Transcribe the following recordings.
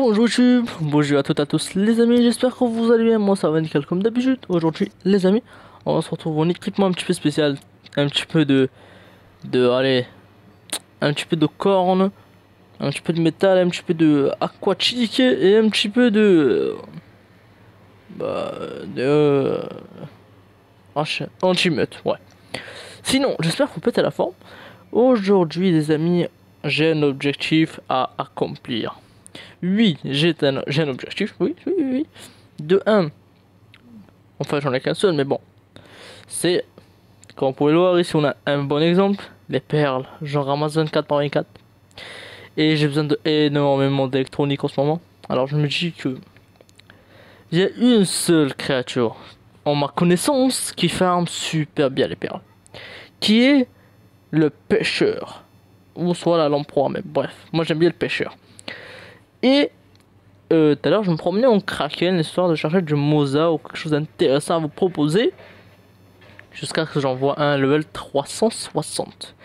Bonjour YouTube, bonjour à toutes et à tous les amis, j'espère que vous allez bien, moi ça va nickel comme d'habitude. Aujourd'hui les amis, on va se retrouver en équipement un petit peu spécial, un petit peu allez, un petit peu de corne, un petit peu de métal, un petit peu de aquatique et un petit peu bah, de anti-meute, ouais. Sinon, j'espère que vous pète à la forme. Aujourd'hui les amis, j'ai un objectif à accomplir. Oui, j'ai un objectif, oui. De un, enfin j'en ai qu'un seul, mais bon. C'est, comme vous pouvez le voir ici, on a un bon exemple. Les perles, j'en ramasse 24 par 24. Et j'ai besoin de énormément d'électronique en ce moment. Alors je me dis que il y a une seule créature, en ma connaissance, qui farme super bien les perles. Qui est le pêcheur. Ou soit la lamproie, mais bref, moi j'aime bien le pêcheur. Et tout à l'heure, je me promenais en Kraken histoire de chercher du Mosa ou quelque chose d'intéressant à vous proposer. Jusqu'à ce que j'en vois un level 360.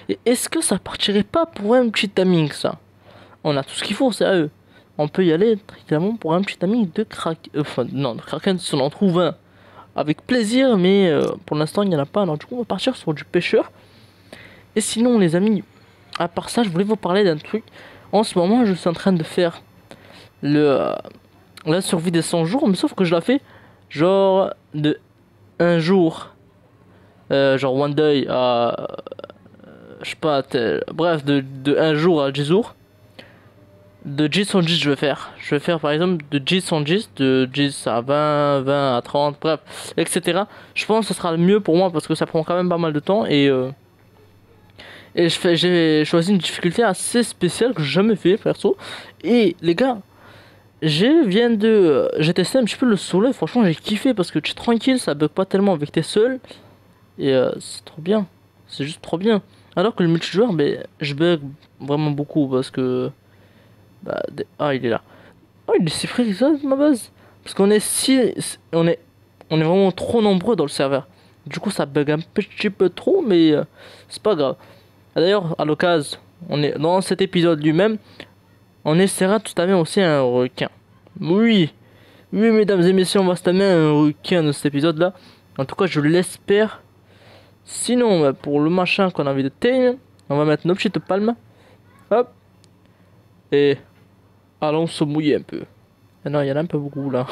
Et est-ce que ça partirait pas pour un petit timing ça? On a tout ce qu'il faut, c'est à eux. On peut y aller tranquillement pour un petit timing de Kraken. Enfin, non, de Kraken, si on en trouve un. Avec plaisir, mais pour l'instant, il n'y en a pas. Alors, du coup, on va partir sur du pêcheur. Et sinon, les amis, à part ça, je voulais vous parler d'un truc. En ce moment, je suis en train de faire la survie des 100 jours, mais sauf que je la fais genre de un jour, genre one day à je sais pas, bref, de un jour à 10 jours. De 10 en 10 je vais faire par exemple de 10 en 10, de 10 à 20, 20 à 30, bref, etc. Je pense que ce sera le mieux pour moi parce que ça prend quand même pas mal de temps et j'ai choisi une difficulté assez spéciale que j'ai jamais fait perso. Et les gars, j'ai testé un petit peu le solo et franchement j'ai kiffé parce que tu es tranquille, ça bug pas tellement avec tes seuls et c'est trop bien, c'est juste trop bien. Alors que le multijoueur, ben je bug vraiment beaucoup parce que ah il est là, oh il est si free ça ma base parce qu'on est si on est vraiment trop nombreux dans le serveur. Du coup ça bug un petit peu trop mais c'est pas grave. D'ailleurs à l'occasion, on est dans cet épisode lui-même, on essaiera de tamer aussi un requin. Oui, oui, mesdames et messieurs, on va se tamer un requin dans cet épisode-là. En tout cas, je l'espère. Sinon, bah, pour le machin qu'on a envie de tame, on va mettre nos petites palmes. Hop. Et allons se mouiller un peu. Ah non, il y en a un peu beaucoup là.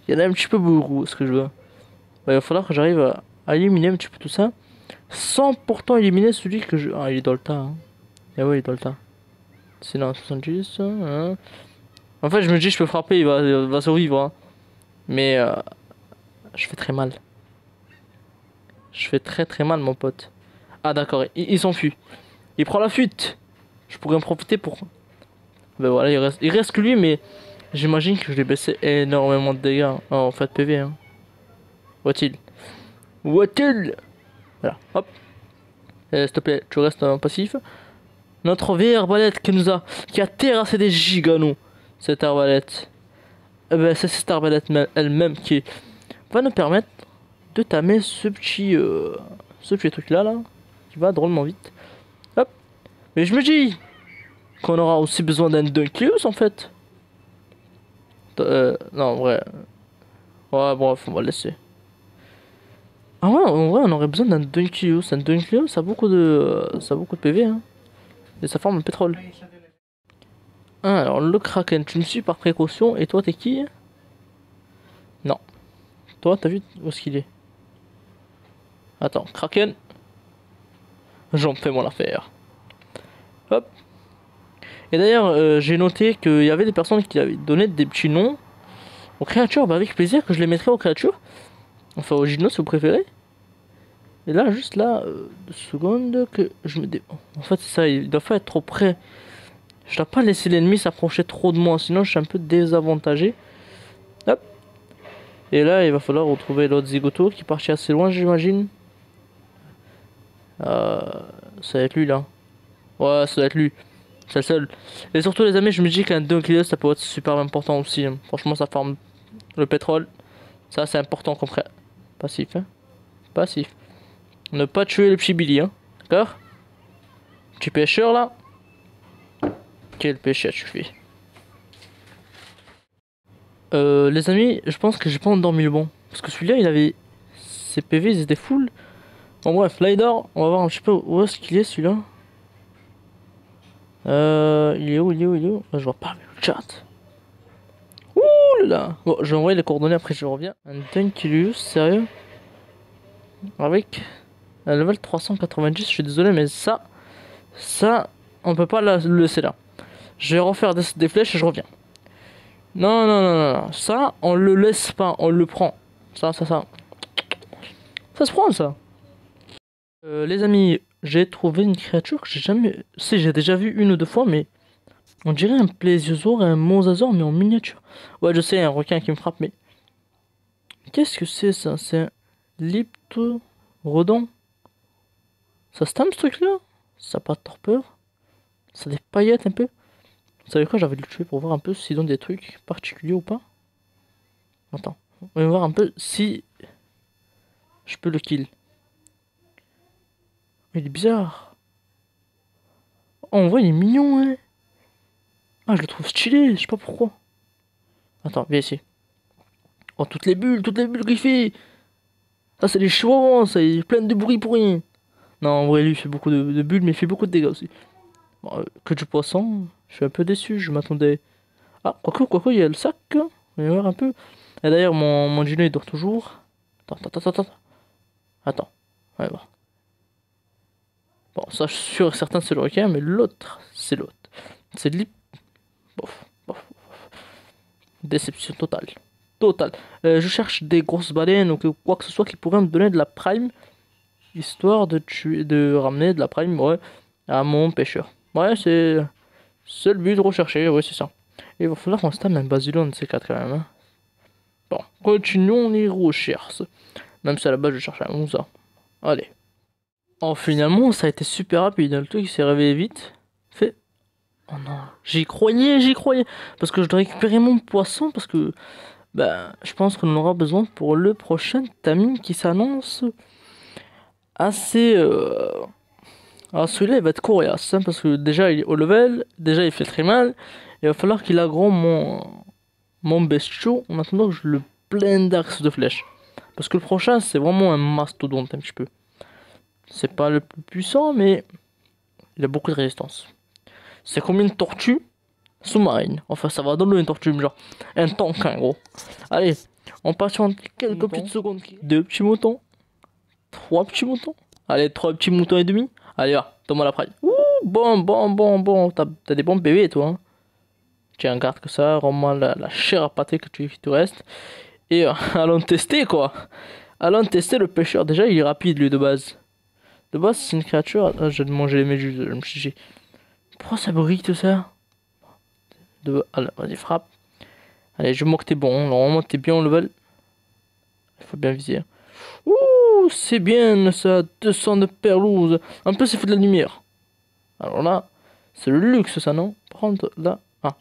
Il y en a un petit peu beaucoup, ce que je veux. Bah, il va falloir que j'arrive à éliminer un petit peu tout ça. Sans pourtant éliminer celui que je... Ah, il est dans le tas. Hein. Eh ouais, il est dans le tas. Sinon, 70. Hein. En fait, je me dis, je peux frapper, il va survivre. Hein. Mais je fais très mal. Je fais très mal, mon pote. Ah, d'accord, il s'enfuit. Il prend la fuite. Je pourrais en profiter pour. Ben voilà, il reste que lui, mais j'imagine que je l'ai baissé énormément de dégâts. Oh, en fait, PV. Hein. What-il? What-il? Voilà, hop. S'il te plaît, tu restes en passif. Notre vieille arbalète qui a terrassé des giganons. Cette arbalète. Eh ben, c'est cette arbalète elle-même qui va nous permettre de tamer ce petit truc là qui va drôlement vite. Hop. Mais je me dis qu'on aura aussi besoin d'un Dunkius en fait. Non en vrai. Ouais bref on va le laisser. Ah ouais en vrai on aurait besoin d'un Dunkius. Un Dunkius ça a beaucoup de PV hein. Et ça forme le pétrole. Ah, alors le Kraken tu me suis par précaution et toi t'es qui? Non. Toi t'as vu où est-ce qu'il est? Attends, Kraken. J'en fais mon affaire. Hop. Et d'ailleurs, j'ai noté qu'il y avait des personnes qui avaient donné des petits noms aux créatures. Bah, avec plaisir que je les mettrai aux créatures. Enfin, aux gynos si vous préférez. Et là, juste là, 2 secondes que je me dé... En fait, c'est ça, il doit pas être trop près. Je dois pas laisser l'ennemi s'approcher trop de moi, sinon je suis un peu désavantagé. Hop. Et là, il va falloir retrouver l'autre zigoto qui est parti assez loin, j'imagine. Ça va être lui là. Ouais, ça va être lui. C'est le seul. Et surtout, les amis, je me dis qu'un Dunkley ça peut être super important aussi. Hein. Franchement, ça forme le pétrole. Ça, c'est important comme passif. Hein. Passif. Ne pas tuer le petit Billy. Hein. D'accord? Petit pêcheur là. Quel pêcheur tu fais? Les amis, je pense que j'ai pas endormi le bon. Parce que celui-là, il avait... Ses PV, ils étaient full. Bon bref, là il dort. On va voir un petit peu où est-ce qu'il est celui-là. Il est où, il est où, il est où? Je vois pas le chat. Ouh là. Bon, je vais envoyer les coordonnées après je reviens. Un Dunkilius, sérieux? Avec un level 390, je suis désolé mais ça, on peut pas le laisser là. Je vais refaire des flèches et je reviens. Non, non, non, non, non. Ça, on le laisse pas, on le prend. Ça. Ça se prend ça. Les amis, j'ai trouvé une créature que j'ai jamais... Si, j'ai déjà vu une ou deux fois, mais... On dirait un plésiosaure et un mosasaure, mais en miniature. Ouais, je sais, un requin qui me frappe, mais... Qu'est-ce que c'est ça? C'est un Leptorodon. Ça stam ce truc-là? Ça a pas de torpeur? Ça a des paillettes un peu? Vous savez quoi? J'avais le tuer pour voir un peu s'ils ont des trucs particuliers ou pas. Attends, on va voir un peu si... Je peux le kill. Il est bizarre. Oh, en vrai, il est mignon, hein. Ah, je le trouve stylé, je sais pas pourquoi. Attends, viens ici. Oh, toutes les bulles griffées. Ça, c'est les chihuahuas, ça, il est plein de bruit pour rien. Non, en vrai, lui, il fait beaucoup de bulles, mais il fait beaucoup de dégâts aussi. Bon, que du poisson, je suis un peu déçu, je m'attendais... Ah, quoique, il y a le sac, hein. On va voir un peu. Et d'ailleurs, mon Gino, il dort toujours. Attends. On va voir. Bon, ça, je suis sûr et certain, c'est le requin, mais l'autre, c'est l'autre. C'est l'hip... Bof. Déception totale. Je cherche des grosses baleines ou quoi que ce soit qui pourrait me donner de la prime, histoire de ramener de la prime, ouais, à mon pêcheur. Ouais, c'est le but de rechercher, ouais, c'est ça. Et il va falloir qu'on se tape un basilon de ces quatre quand même. Hein. Bon, continuons les recherches. Même si à la base je cherche un ça. Allez. Oh, finalement, ça a été super rapide. Le truc il s'est réveillé vite. Fait. Oh non, j'y croyais. Parce que je dois récupérer mon poisson. Parce que ben, je pense qu'on en aura besoin pour le prochain timing qui s'annonce assez. Alors celui-là il va être coriace. Hein, parce que déjà il est au level. Déjà il fait très mal. Il va falloir qu'il agrande mon bestiau en attendant que je le pleine d'axes de flèches. Parce que le prochain c'est vraiment un mastodonte un petit peu. C'est pas le plus puissant mais il a beaucoup de résistance. C'est comme une tortue sous-marine. Enfin, ça va donner une tortue, genre un tank, hein, gros. Allez, on patiente quelques petites secondes. Deux petits moutons. Trois petits moutons. Allez, trois petits moutons et demi. Allez, va, donne-moi la praille. Ouh, bon. T'as des bons bébés, toi. Hein. Tiens, garde que ça. Rends-moi la chair à pâté qui te reste. Et allons tester, quoi. Allons tester le pêcheur. Déjà, il est rapide, lui, de base. De base, c'est une créature. Ah, je vais manger les méduses. Je me suis dit, pourquoi ça brille tout ça? Allez, vas-y, frappe. Allez, je vois que t'es bon. Normalement, t'es bien au level. Il faut bien viser. Ouh, c'est bien ça. 200 de perlouse. En plus, il faut de la lumière. Alors là, c'est le luxe, ça, non? Prendre là. Ah.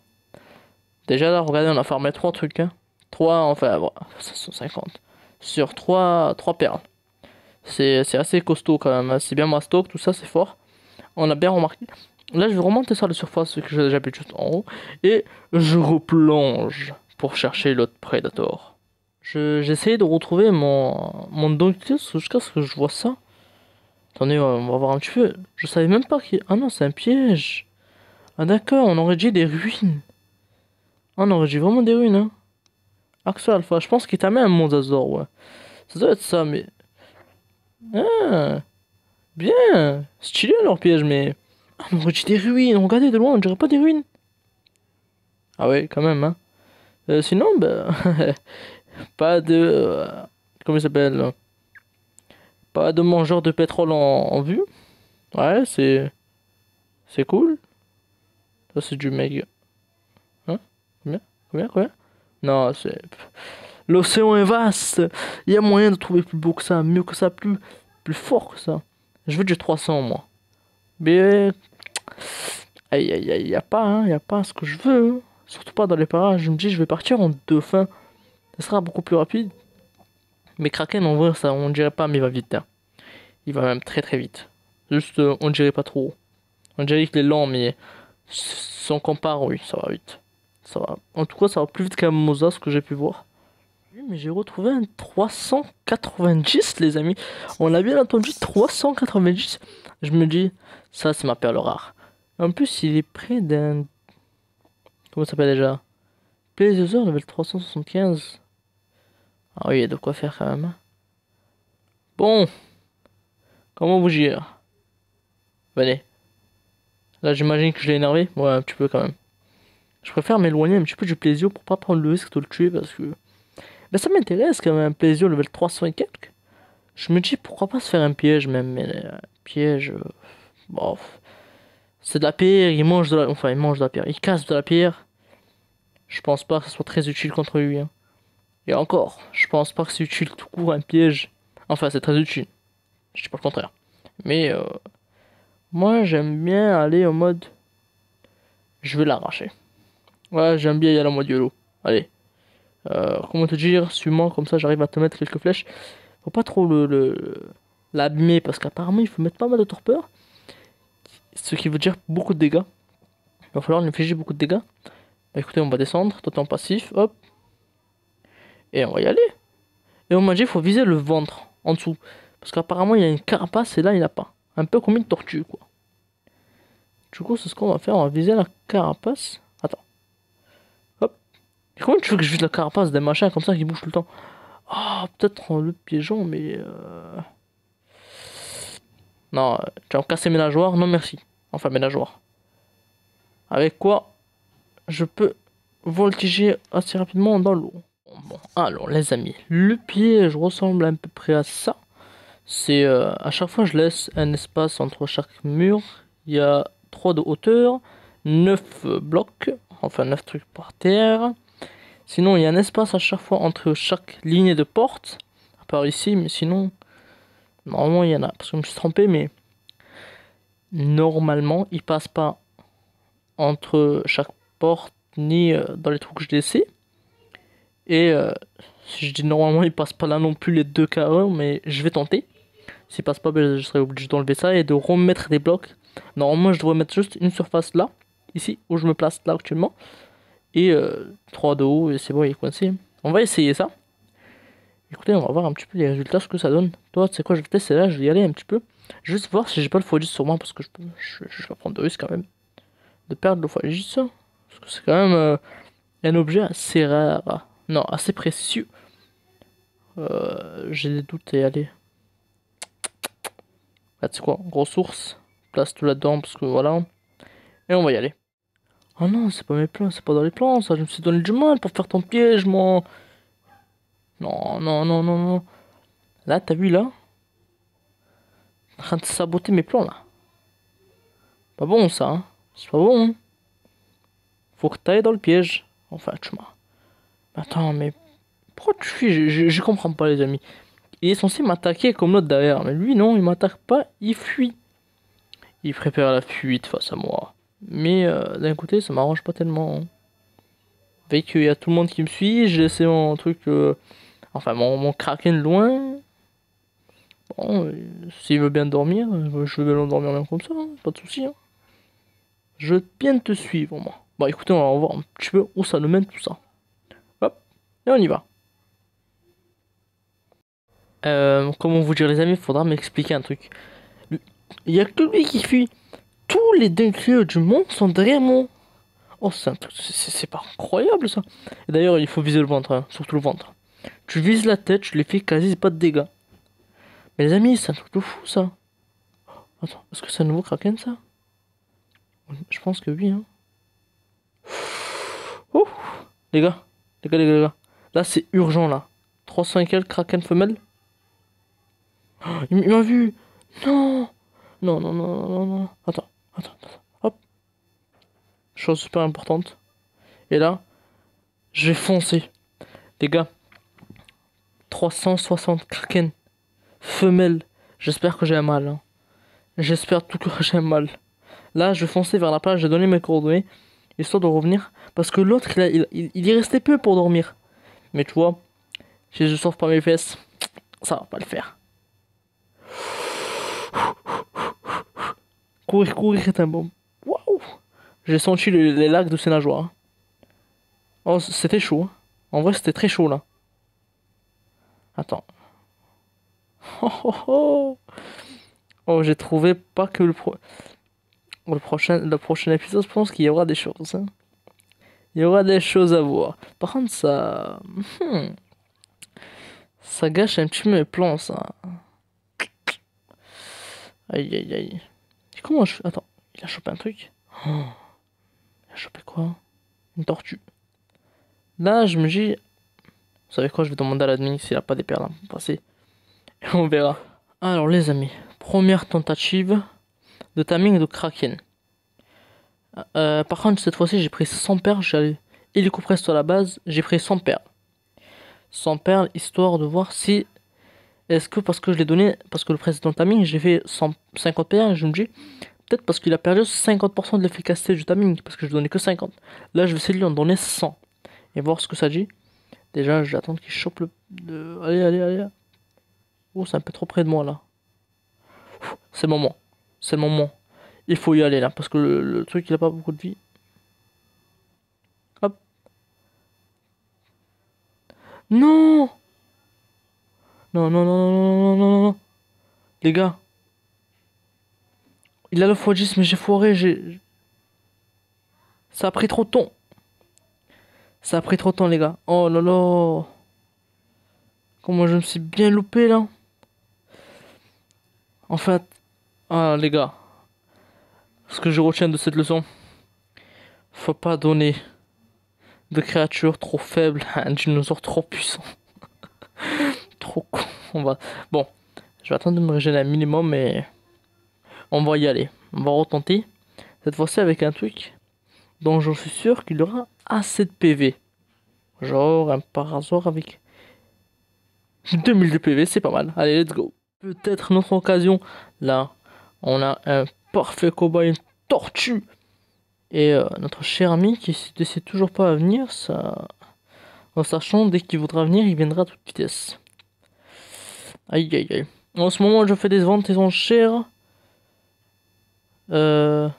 Déjà, là, regardez, on a farmé 3 trucs. Hein. 3, enfin, bon, 550. Sur 3 perles. C'est assez costaud quand même. Hein. C'est bien ma stock, tout ça, c'est fort. On a bien remarqué. Là, je vais remonter sur la surface que j'habite juste en haut. Et je replonge pour chercher l'autre Predator. J'essaye de retrouver mon Donctus jusqu'à ce que je vois ça. Attendez, on va voir un petit peu. Je savais même pas qu'il... Ah non, c'est un piège. Ah d'accord, on aurait dit des ruines. Ah, on aurait dit vraiment des ruines, hein. Axe Alpha, je pense qu'il t'a mis un Mosasaur, ouais. Ça doit être ça, mais... Ah, bien. Stylé leur piège, mais... Ah, on aurait dit des ruines. Regardez de loin, on dirait pas des ruines. Ah ouais, quand même, hein. Sinon, bah... pas de... comment il s'appelle? Pas de mangeur de pétrole en vue. Ouais, c'est... C'est cool. Ça, c'est du méga. Hein? Combien? Non, c'est... L'océan est vaste. Il y a moyen de trouver plus beau que ça, mieux que ça, plus fort que ça. Je veux du 300, moi. Mais... Aïe, y a pas, hein. Y a pas ce que je veux. Hein. Surtout pas dans les parages. Je me dis, je vais partir en deux fins. Ça sera beaucoup plus rapide. Mais Kraken, en vrai, ça, on dirait pas, mais il va vite. Hein. Il va même très vite. Juste, on dirait pas trop. On dirait qu'il est lent, mais si on compare, oui, ça va vite. Ça va. En tout cas, ça va plus vite qu'un Mosa, ce que j'ai pu voir. Oui, mais j'ai retrouvé un 390, les amis. On a bien entendu 390. Je me dis, ça, c'est ma perle rare. En plus, il est près d'un. Comment ça s'appelle déjà? Blazer level 375. Ah oui, il y a de quoi faire quand même, hein. Bon, comment vous gère? Venez. Là, j'imagine que je l'ai énervé. Ouais, un petit peu quand même. Je préfère m'éloigner un petit peu du plaisir pour pas prendre le risque de le tuer parce que. Ben, ça m'intéresse quand même, un plaisir level 300 et quelques. Je me dis pourquoi pas se faire un piège même, mais un piège. Bon, c'est de la pierre, il mange de la. Enfin, il mange de la pierre, il casse de la pierre. Je pense pas que ce soit très utile contre lui, hein. Et encore, je pense pas que c'est utile tout court un piège. Enfin, c'est très utile. Je dis pas le contraire. Mais moi, j'aime bien aller en mode. Je vais l'arracher. Ouais, j'aime bien y aller en mode YOLO. Allez. Comment te dire, suis-moi, comme ça j'arrive à te mettre quelques flèches. Faut pas trop l'abîmer parce qu'apparemment il faut mettre pas mal de torpeur. Ce qui veut dire beaucoup de dégâts. Il va falloir lui infliger beaucoup de dégâts. Bah écoutez, on va descendre, toi t'es en passif, hop. Et on va y aller. Et on m'a dit qu'il faut viser le ventre, en dessous. Parce qu'apparemment il y a une carapace et là il n'y a pas. Un peu comme une tortue quoi. Du coup c'est ce qu'on va faire, on va viser la carapace. Attends. Hop. Et comment tu veux que je vise la carapace d'un machin comme ça qui bouge tout le temps? Ah, peut-être en le piégeant, mais non, tu vas me casser mes nageoires, non merci. Enfin, mes nageoires. Avec quoi je peux voltiger assez rapidement dans l'eau. Bon, alors les amis, le piège ressemble à peu près à ça. C'est à chaque fois je laisse un espace entre chaque mur. Il y a 3 de hauteur, 9 blocs, enfin 9 trucs par terre. Sinon il y a un espace à chaque fois entre chaque ligne de porte. À part ici, mais sinon, normalement il y en a. Parce que je me suis trompé, mais normalement il passe pas entre chaque porte ni dans les trous que je laissais. Et si je dis normalement, il passe pas là non plus les deux carrés, mais je vais tenter. S'il passe pas, ben, je serai obligé d'enlever ça et de remettre des blocs. Normalement, je devrais mettre juste une surface là, ici, où je me place là actuellement. Et 3 de haut, et c'est bon, il est coincé. On va essayer ça. Écoutez, on va voir un petit peu les résultats, ce que ça donne. Toi, tu sais quoi, je vais tester là, je vais y aller un petit peu. Juste voir si j'ai pas le x10 sur moi, parce que je vais prendre de risque quand même. De perdre le x10, parce que c'est quand même un objet assez rare. Non, assez précieux. J'ai des doutes et allez. Là, tu sais quoi, grosse source. Place tout là-dedans parce que voilà. Et on va y aller. Oh non, c'est pas mes plans, c'est pas dans les plans ça. Je me suis donné du mal pour faire ton piège, moi. Non, non, non, non, non. Là, t'as vu là? En train de saboter mes plans là. Pas bon ça, hein. C'est pas bon, hein. Faut que t'ailles dans le piège. Enfin, tu m'as. Attends, mais pourquoi tu fuis? Je comprends pas, les amis. Il est censé m'attaquer comme l'autre derrière, mais lui non, il m'attaque pas, il fuit. Il prépare la fuite face à moi. Mais d'un côté, ça m'arrange pas tellement, hein. Vu qu'il y a tout le monde qui me suit, j'ai laissé mon truc, enfin mon kraken loin. Bon, s'il veut bien dormir, je vais l'endormir même comme ça, hein, pas de souci, hein. Je veux bien te suivre, moi. Bon, écoutez, on va voir un petit peu où ça nous mène tout ça. Hop, et on y va. Comment vous dire, les amis, faudra m'expliquer un truc. Il y a que lui qui fuit. Tous les dingueries du monde sont derrière moi. Oh, c'est pas incroyable ça. Et d'ailleurs, il faut viser le ventre, hein, surtout le ventre. Tu vises la tête, tu les fais quasi pas de dégâts. Mais les amis, c'est un truc de fou ça. Attends, est-ce que c'est un nouveau Kraken ça? Je pense que oui, hein. Oh, les gars, les gars, les gars, les gars. Là, c'est urgent là. 300 et quelques Kraken femelle. Oh, il m'a vu. Non. Non, non, non, non, non, non. Attends, attends, attends. Hop. Chose super importante. Et là, je vais foncer. Les gars, 360 Kraken femelle. J'espère que j'ai un mal, hein. J'espère tout que j'ai un mal. Là, je vais foncer vers la plage, j'ai donné mes coordonnées, histoire de revenir. Parce que l'autre, il y restait peu pour dormir. Mais tu vois, si je sauve pas mes fesses, ça va pas le faire. Courir, courir est un bon. Waouh! J'ai senti les lacs de ses nageoires, hein. Oh, c'était chaud, hein. En vrai, c'était très chaud, là. Attends. Oh, oh, oh. Oh, j'ai trouvé pas que le prochain épisode, je pense qu'il y aura des choses, hein. Il y aura des choses à voir. Par contre, hmm, ça gâche un petit peu mes plans, ça. Aïe, aïe, aïe. Et comment je... Attends, il a chopé un truc? Oh, il a chopé quoi? Une tortue. Là, je me dis... Vous savez quoi, je vais demander à l'admin s'il a pas des perles à me passer. Et on verra. Alors, les amis. Première tentative de timing de Kraken. Par contre, cette fois-ci, j'ai pris 100 perles. J'allais illico presto à la base. J'ai pris 100 perles. 100 perles, histoire de voir si... Est-ce que parce que je l'ai donné... Parce que le précédent timing, j'ai fait 150 perles. Et je me dis... Peut-être parce qu'il a perdu 50% de l'efficacité du timing. Parce que je donnais que 50. Là, je vais essayer de lui en donner 100. Et voir ce que ça dit. Déjà, je vais attendre qu'il chope Allez, allez, allez. Oh, c'est un peu trop près de moi, là. C'est le moment. C'est le moment. Il faut y aller, là. Parce que le truc, il a pas beaucoup de vie. Hop. Non! Non, non, non, non, non, non, non, non. Les gars. Il a le x10, mais j'ai foiré. Ça a pris trop de temps. Ça a pris trop de temps, les gars. Oh là là. Comment je me suis bien loupé, là. En fait... Ah, les gars. Ce que je retiens de cette leçon. Faut pas donner de créatures trop faibles à un dinosaure trop puissant. Trop con. On va... Bon. Je vais attendre de me régénérer un minimum, mais... On va y aller. On va retenter. Cette fois-ci avec un truc dont j'en suis sûr qu'il aura assez de PV. Genre un parasaur avec 2000 de PV, c'est pas mal. Allez, let's go. Peut-être notre occasion. Là, on a un parfait combat, une tortue. Et notre cher ami qui ne décide toujours pas à venir, ça... En sachant, dès qu'il voudra venir, il viendra à toute vitesse. Aïe, aïe, aïe. En ce moment, je fais des ventes et enchères. Euh...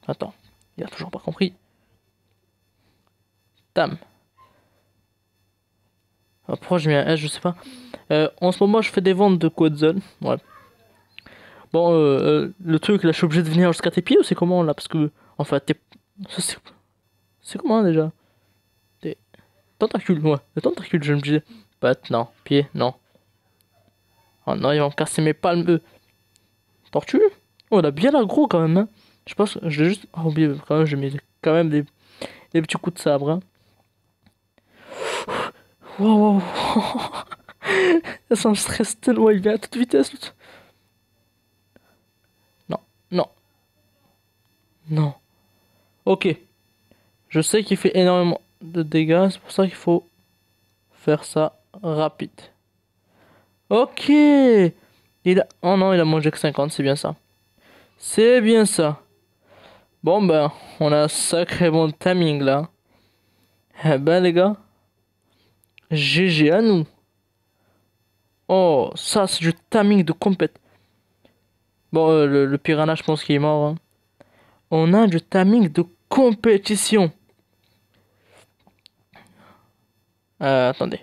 Attends, il a toujours pas compris. Tam. Pourquoi je mets un S, je sais pas. En ce moment, je fais des ventes de Quetzal. Ouais. Bon, le truc, là, je suis obligé de venir jusqu'à tes pieds ou c'est comment là? Parce que, en fait, c'est comment déjà? Des tentacules, ouais. Les tentacules, je me disais. Pattes, non. Pieds, non. Oh non, ils vont me casser mes palmes, eux. Tortue? Oh, on a bien l'aggro quand même, hein. Je pense que je l'ai juste. Ah, oublié, quand même, j'ai mis quand même des petits coups de sabre, hein. Wow, wow. Ça me stresse tellement, il vient à toute vitesse. Non, non, non. Ok. Je sais qu'il fait énormément de dégâts, c'est pour ça qu'il faut faire ça rapide. Ok. Oh non, il a mangé que 50, c'est bien ça. C'est bien ça. Bon ben, on a un sacré bon timing là. Eh ben les gars, GG à nous. Oh, ça c'est du timing de compète. Bon, le piranha, je pense qu'il est mort, hein. On a du timing de compétition. Attendez.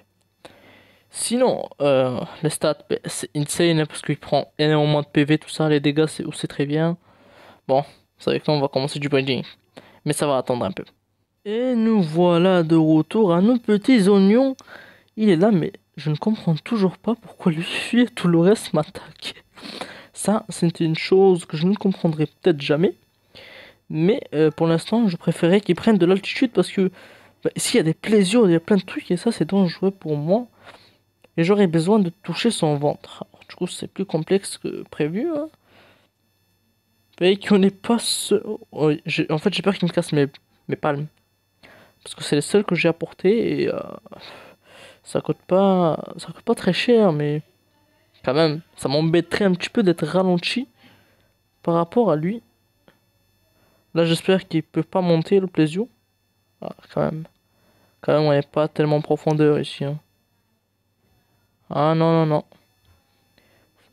Sinon, les stats, ben, c'est insane hein, parce qu'il prend énormément de PV, tout ça. Les dégâts, c'est aussi très bien. Bon, c'est vrai que là, on va commencer du breeding. Mais ça va attendre un peu. Et nous voilà de retour à nos petits oignons. Il est là, mais je ne comprends toujours pas pourquoi lui et tout le reste m'attaque. Ça, c'est une chose que je ne comprendrai peut-être jamais. Mais pour l'instant, je préférais qu'ils prennent de l'altitude parce que bah, ici, il y a des plaisirs, il y a plein de trucs et ça, c'est dangereux pour moi. Et j'aurais besoin de toucher son ventre. Alors, du coup, c'est plus complexe que prévu, hein. Et qu'on n'est pas ce... Oh, en fait, j'ai peur qu'il me casse mes palmes. Parce que c'est les seules que j'ai apportées et ça coûte pas très cher, mais quand même, ça m'embêterait un petit peu d'être ralenti par rapport à lui. Là, j'espère qu'il peut pas monter le plésio. Ah, quand même, on n'est pas tellement en profondeur ici, hein. Ah non, non, non.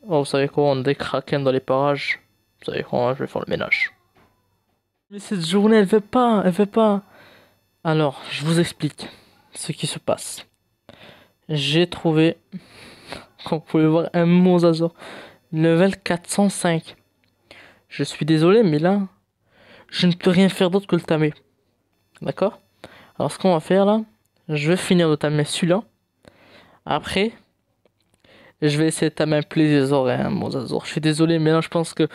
Oh, vous savez quoi, on a des kraken dans les parages. Vous savez quoi, je vais faire le ménage. Mais cette journée, elle veut pas, elle veut pas. Alors, je vous explique ce qui se passe. J'ai trouvé, comme vous pouvez voir, un mosasaur level 405. Je suis désolé, mais là, je ne peux rien faire d'autre que le tamer. D'accord? Alors, ce qu'on va faire là, je vais finir de tamer celui-là. Après, je vais essayer de tamer un plésiosaure et un mosasaure. Je suis désolé, mais là, je pense que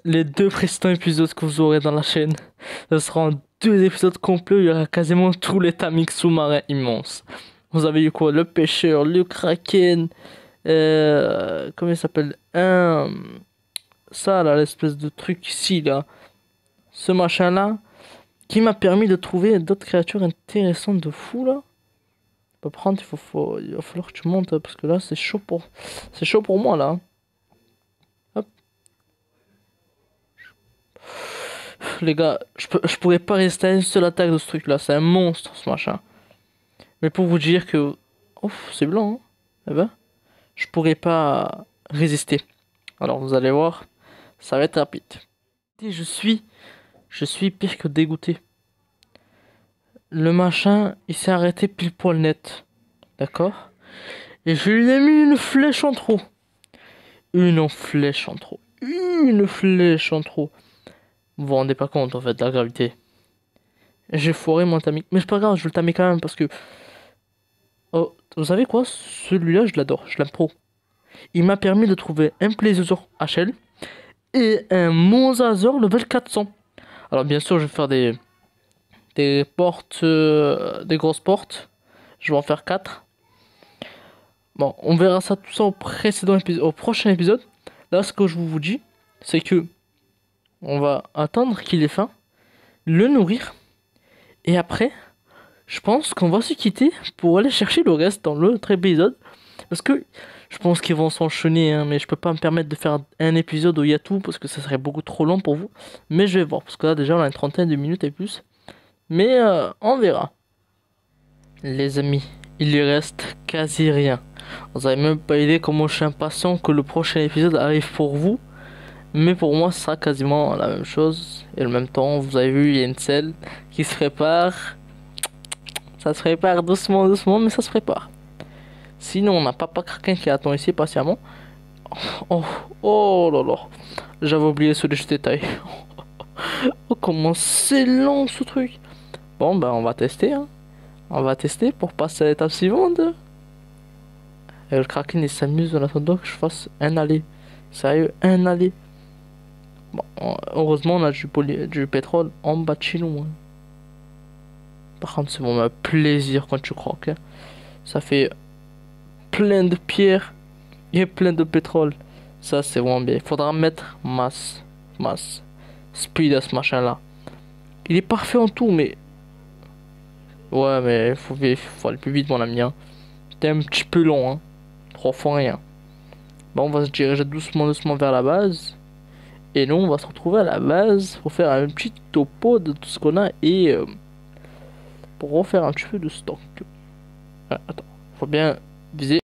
les deux précédents épisodes que vous aurez dans la chaîne, ce seront deux épisodes complets où il y aura quasiment tous les tamings sous-marins immenses. Vous avez eu quoi? Le pêcheur, le kraken, comment il s'appelle? Ça là, l'espèce de truc ici là. Ce machin là, qui m'a permis de trouver d'autres créatures intéressantes de fou là. On peut prendre, il va falloir que tu montes parce que là c'est chaud pour moi là. Hop. Les gars, je pourrais pas résister à une seule attaque de ce truc là, c'est un monstre ce machin. Mais pour vous dire que, ouf, c'est blanc, hein. Eh ben, je pourrais pas résister. Alors vous allez voir, ça va être rapide. Et je suis pire que dégoûté. Le machin, il s'est arrêté pile poil net. D'accord? Et je lui ai mis une flèche en trop. Une flèche en trop. Une flèche en trop. Vous vous rendez pas compte en fait de la gravité. J'ai foiré mon tamis. Mais c'est pas grave, je vais le tamer quand même parce que... Oh, vous savez quoi? Celui-là, je l'adore. Je l'aime trop. Il m'a permis de trouver un plésiosaure HL et un mosasaure level 400. Alors bien sûr, je vais faire des portes, des grosses portes. Je vais en faire 4. Bon, on verra ça tout ça au prochain épisode. Là, ce que je vous dis, c'est que on va attendre qu'il ait faim, le nourrir, et après, je pense qu'on va se quitter pour aller chercher le reste dans l'autre épisode. Parce que je pense qu'ils vont s'enchaîner, hein, mais je peux pas me permettre de faire un épisode où il y a tout, parce que ça serait beaucoup trop long pour vous. Mais je vais voir, parce que là déjà on a une trentaine de minutes et plus. Mais on verra. Les amis, il lui reste quasi rien. Vous avez même pas idée comment je suis impatient que le prochain épisode arrive pour vous. Mais pour moi, ce sera quasiment la même chose. Et en même temps, vous avez vu, il y a une selle qui se prépare. Ça se prépare doucement, doucement, mais ça se prépare. Sinon, on a Papa Kraken qui attend ici patiemment. Oh, oh là là. J'avais oublié ce détail. Oh, comment c'est long ce truc. Bon, ben, on va tester, hein. On va tester pour passer à l'étape suivante. Et le Kraken, il s'amuse en attendant que je fasse un aller. Sérieux, un aller. Bon, heureusement, on a du pétrole en bas de chez nous, hein. Par contre, c'est vraiment un plaisir quand tu croques, hein. Ça fait plein de pierres et plein de pétrole. Ça, c'est vraiment bien. Il faudra mettre masse speed à ce machin-là. Il est parfait en tout, mais... Ouais, mais faut aller plus vite, mon ami, hein. T'es un petit peu long, hein. 3 fois rien. Bon, on va se diriger doucement, doucement vers la base. Et nous, on va se retrouver à la base pour faire un petit topo de tout ce qu'on a et pour refaire un petit peu de stock. Attends, faut bien viser.